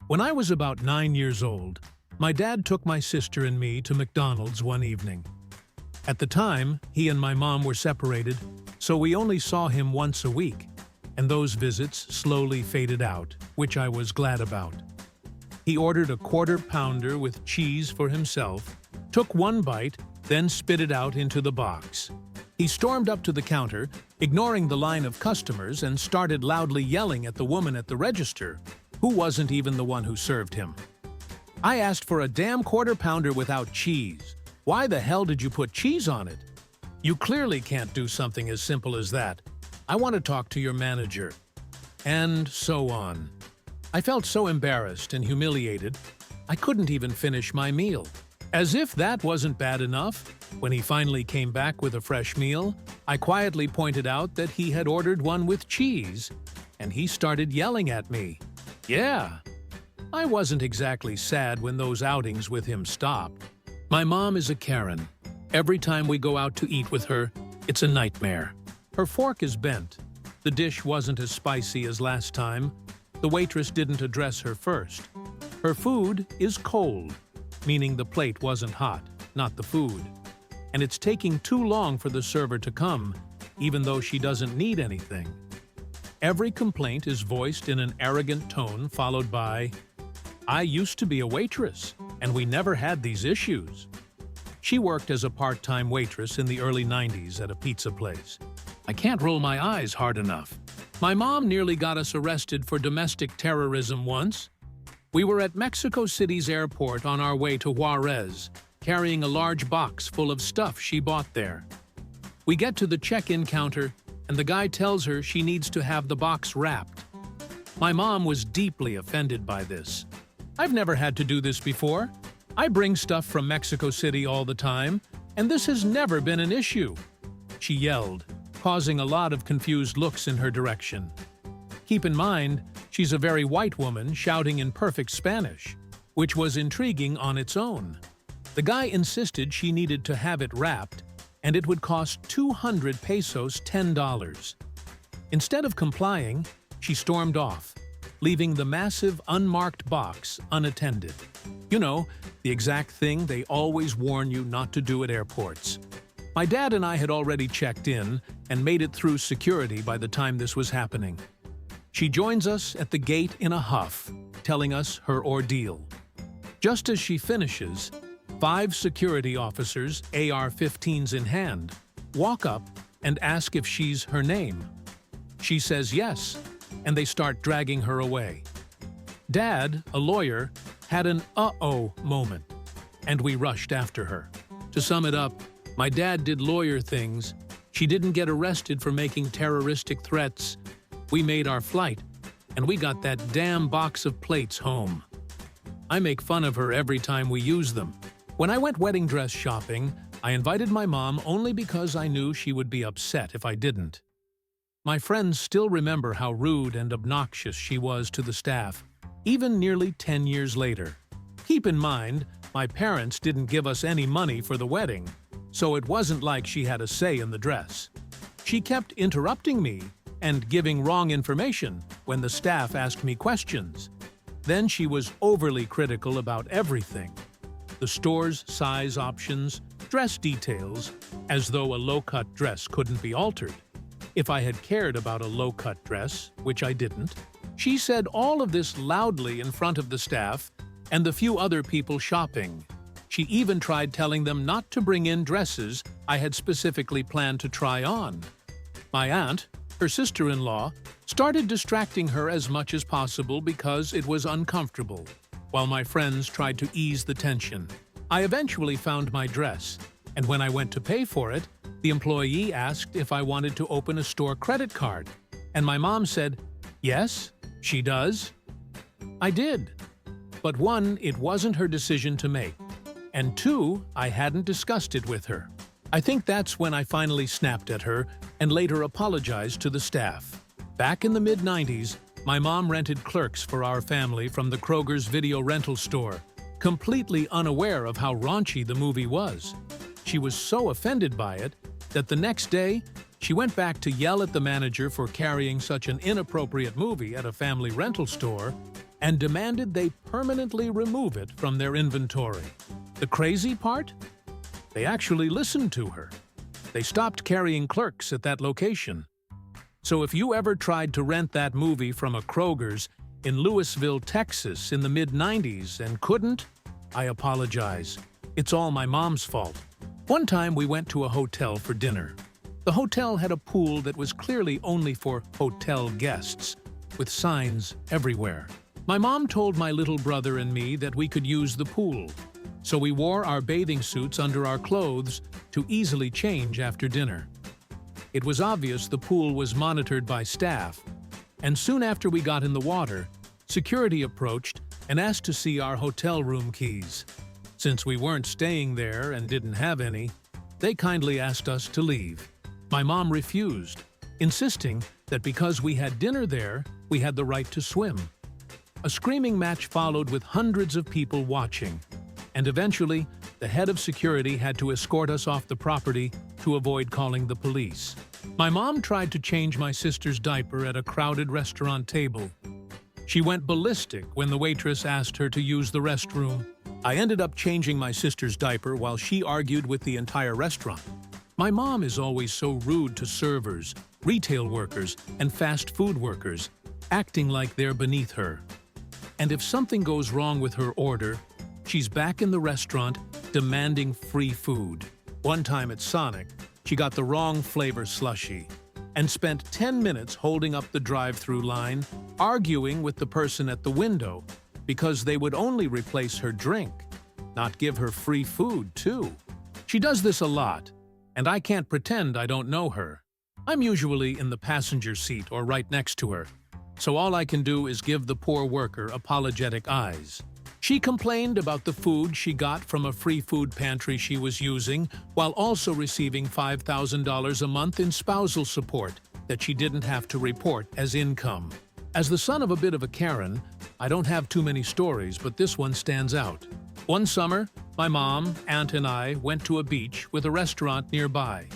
When I was about 9 years old, my dad took my sister and me to McDonald's one evening. At the time, he and my mom were separated, so we only saw him once a week, and those visits slowly faded out, which I was glad about. He ordered a quarter-pounder with cheese for himself, took one bite, then spit it out into the box. He stormed up to the counter, ignoring the line of customers, and started loudly yelling at the woman at the register, who wasn't even the one who served him. "I asked for a damn quarter-pounder without cheese. Why the hell did you put cheese on it? You clearly can't do something as simple as that. I want to talk to your manager." And so on. I felt so embarrassed and humiliated, I couldn't even finish my meal. As if that wasn't bad enough, when he finally came back with a fresh meal, I quietly pointed out that he had ordered one with cheese, and he started yelling at me. Yeah, I wasn't exactly sad when those outings with him stopped. My mom is a Karen. Every time we go out to eat with her, it's a nightmare. Her fork is bent. The dish wasn't as spicy as last time. The waitress didn't address her first. Her food is cold, meaning the plate wasn't hot, not the food. And it's taking too long for the server to come, even though she doesn't need anything. Every complaint is voiced in an arrogant tone, followed by, "I used to be a waitress, and we never had these issues." She worked as a part-time waitress in the early 90s at a pizza place. I can't roll my eyes hard enough. My mom nearly got us arrested for domestic terrorism once. We were at Mexico City's airport on our way to Juarez, carrying a large box full of stuff she bought there. We get to the check-in counter, and the guy tells her she needs to have the box wrapped. My mom was deeply offended by this. "I've never had to do this before. I bring stuff from Mexico City all the time, and this has never been an issue," she yelled, causing a lot of confused looks in her direction. Keep in mind, she's a very white woman shouting in perfect Spanish, which was intriguing on its own. The guy insisted she needed to have it wrapped, and it would cost 200 pesos, $10. Instead of complying, she stormed off, leaving the massive unmarked box unattended. You know, the exact thing they always warn you not to do at airports. My dad and I had already checked in and made it through security by the time this was happening. She joins us at the gate in a huff, telling us her ordeal. Just as she finishes, 5 security officers, AR-15s in hand, walk up and ask if she's her name. She says yes, and they start dragging her away. Dad, a lawyer, had an uh-oh moment, and we rushed after her. To sum it up, my dad did lawyer things. She didn't get arrested for making terroristic threats. We made our flight, and we got that damn box of plates home. I make fun of her every time we use them. When I went wedding dress shopping, I invited my mom only because I knew she would be upset if I didn't. My friends still remember how rude and obnoxious she was to the staff, even nearly 10 years later. Keep in mind, my parents didn't give us any money for the wedding, so it wasn't like she had a say in the dress. She kept interrupting me and giving wrong information when the staff asked me questions. Then she was overly critical about everything. The store's size options, dress details, as though a low-cut dress couldn't be altered. If I had cared about a low-cut dress, which I didn't, she said all of this loudly in front of the staff and the few other people shopping. She even tried telling them not to bring in dresses I had specifically planned to try on. My aunt, her sister-in-law, started distracting her as much as possible because it was uncomfortable, while my friends tried to ease the tension. I eventually found my dress, and when I went to pay for it, the employee asked if I wanted to open a store credit card, and my mom said, "Yes, she does." I did. But 1, it wasn't her decision to make, and 2, I hadn't discussed it with her. I think that's when I finally snapped at her and later apologized to the staff. Back in the mid-90s, my mom rented clerks for our family from the Kroger's video rental store, completely unaware of how raunchy the movie was. She was so offended by it that the next day, she went back to yell at the manager for carrying such an inappropriate movie at a family rental store, and demanded they permanently remove it from their inventory. The crazy part? They actually listened to her. They stopped carrying clerks at that location. So if you ever tried to rent that movie from a Kroger's in Louisville, Texas in the mid-90s and couldn't, I apologize. It's all my mom's fault. One time we went to a hotel for dinner. The hotel had a pool that was clearly only for hotel guests, with signs everywhere. My mom told my little brother and me that we could use the pool, so we wore our bathing suits under our clothes to easily change after dinner. It was obvious the pool was monitored by staff, and soon after we got in the water, security approached and asked to see our hotel room keys. Since we weren't staying there and didn't have any, they kindly asked us to leave. My mom refused, insisting that because we had dinner there, we had the right to swim. A screaming match followed with hundreds of people watching, and eventually, the head of security had to escort us off the property to avoid calling the police. My mom tried to change my sister's diaper at a crowded restaurant table. She went ballistic when the waitress asked her to use the restroom. I ended up changing my sister's diaper while she argued with the entire restaurant. My mom is always so rude to servers, retail workers, and fast food workers, acting like they're beneath her. And if something goes wrong with her order, she's back in the restaurant demanding free food. One time at Sonic, she got the wrong flavor slushie and spent 10 minutes holding up the drive-thru line, arguing with the person at the window because they would only replace her drink, not give her free food, too. She does this a lot, and I can't pretend I don't know her. I'm usually in the passenger seat or right next to her, so all I can do is give the poor worker apologetic eyes. She complained about the food she got from a free food pantry she was using, while also receiving $5,000 a month in spousal support that she didn't have to report as income. As the son of a bit of a Karen, I don't have too many stories, but this one stands out. One summer, my mom, aunt, and I went to a beach with a restaurant nearby.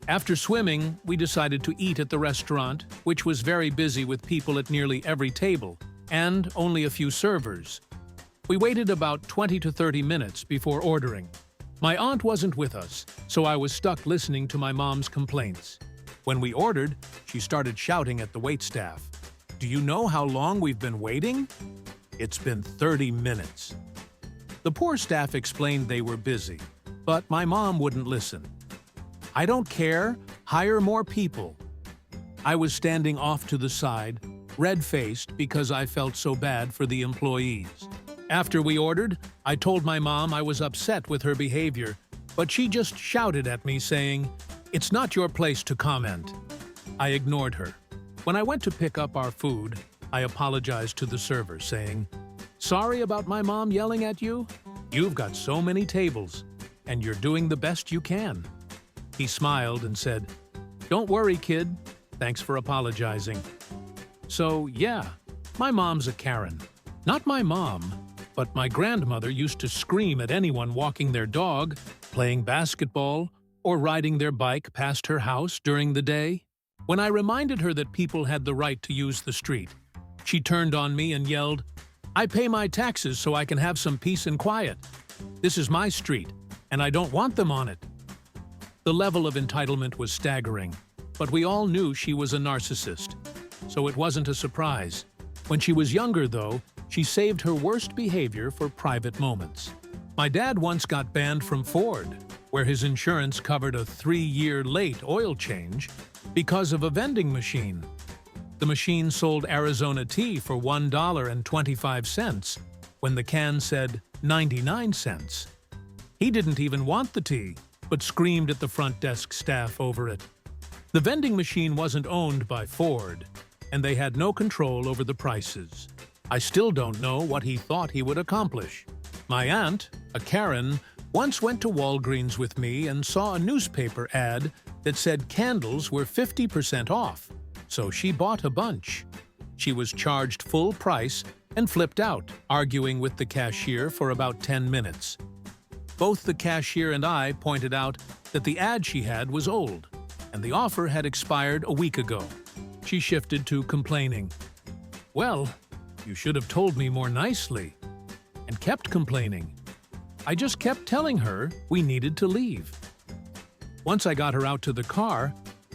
After swimming, we decided to eat at the restaurant, which was very busy with people at nearly every table, and only a few servers. We waited about 20 to 30 minutes before ordering. My aunt wasn't with us, so I was stuck listening to my mom's complaints. When we ordered, she started shouting at the waitstaff. "Do you know how long we've been waiting? It's been 30 minutes." The poor staff explained they were busy, but my mom wouldn't listen. "I don't care, hire more people." I was standing off to the side, red-faced because I felt so bad for the employees. After we ordered, I told my mom I was upset with her behavior, but she just shouted at me saying, "It's not your place to comment." I ignored her. When I went to pick up our food, I apologized to the server, saying, "Sorry about my mom yelling at you. You've got so many tables, and you're doing the best you can." He smiled and said, "Don't worry, kid. Thanks for apologizing." So, yeah, my mom's a Karen. Not my mom, but my grandmother used to scream at anyone walking their dog, playing basketball, or riding their bike past her house during the day. When I reminded her that people had the right to use the street, she turned on me and yelled, "I pay my taxes so I can have some peace and quiet. This is my street, and I don't want them on it." The level of entitlement was staggering, but we all knew she was a narcissist, so it wasn't a surprise. When she was younger, though, she saved her worst behavior for private moments. My dad once got banned from Ford, where his insurance covered a 3-year late oil change because of a vending machine. The machine sold Arizona tea for $1.25 when the can said 99 cents. He didn't even want the tea, but screamed at the front desk staff over it. The vending machine wasn't owned by Ford, and they had no control over the prices. I still don't know what he thought he would accomplish. My aunt, a Karen, once went to Walgreens with me and saw a newspaper ad that said candles were 50% off, so she bought a bunch. She was charged full price and flipped out, arguing with the cashier for about 10 minutes. Both the cashier and I pointed out that the ad she had was old, and the offer had expired a week ago. She shifted to complaining. "Well, You should have told me more nicely," and kept complaining. I just kept telling her we needed to leave. Once I got her out to the car,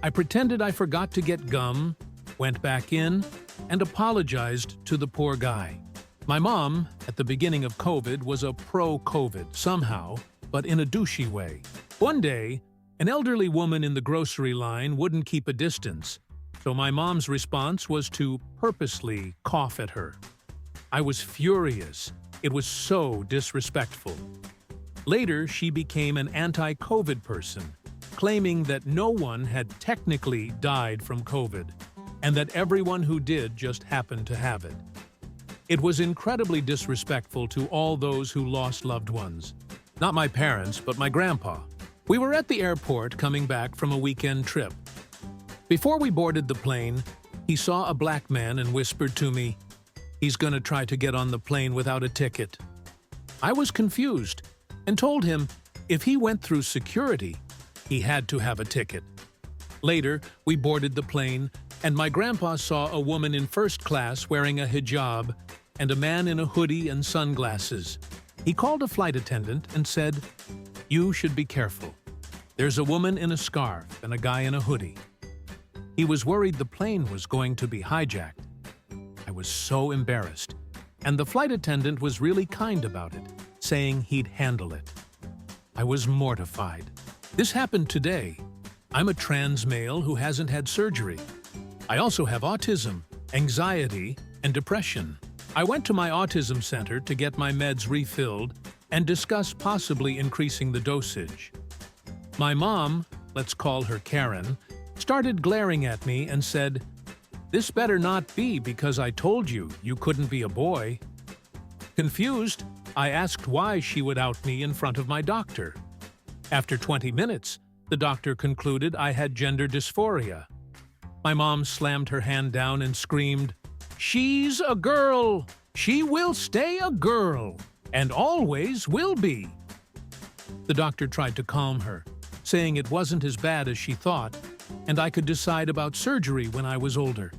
I pretended I forgot to get gum, went back in, and apologized to the poor guy. My mom, at the beginning of COVID, was a pro-COVID somehow, but in a douchey way. One day, an elderly woman in the grocery line wouldn't keep a distance, so my mom's response was to purposely cough at her. I was furious. It was so disrespectful. Later, she became an anti-COVID person, claiming that no one had technically died from COVID, and that everyone who did just happened to have it. It was incredibly disrespectful to all those who lost loved ones. Not my parents, but my grandpa. We were at the airport coming back from a weekend trip. Before we boarded the plane, he saw a black man and whispered to me, "He's gonna try to get on the plane without a ticket." I was confused and told him if he went through security, he had to have a ticket. Later, we boarded the plane, and my grandpa saw a woman in first class wearing a hijab and a man in a hoodie and sunglasses. He called a flight attendant and said, "You should be careful. There's a woman in a scarf and a guy in a hoodie." He was worried the plane was going to be hijacked. I was so embarrassed, and the flight attendant was really kind about it, saying he'd handle it. I was mortified. This happened today. I'm a trans male who hasn't had surgery. I also have autism, anxiety, and depression. I went to my autism center to get my meds refilled and discuss possibly increasing the dosage. My mom, let's call her Karen, started glaring at me and said, "This better not be because I told you you couldn't be a boy." Confused, I asked why she would out me in front of my doctor. After 20 minutes, the doctor concluded I had gender dysphoria. My mom slammed her hand down and screamed, "She's a girl! She will stay a girl, and always will be!" The doctor tried to calm her, saying it wasn't as bad as she thought, and I could decide about surgery when I was older.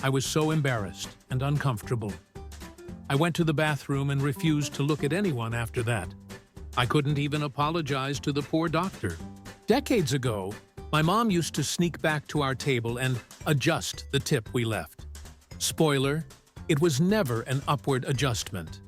I was so embarrassed and uncomfortable. I went to the bathroom and refused to look at anyone after that. I couldn't even apologize to the poor doctor. Decades ago, my mom used to sneak back to our table and adjust the tip we left. Spoiler, it was never an upward adjustment.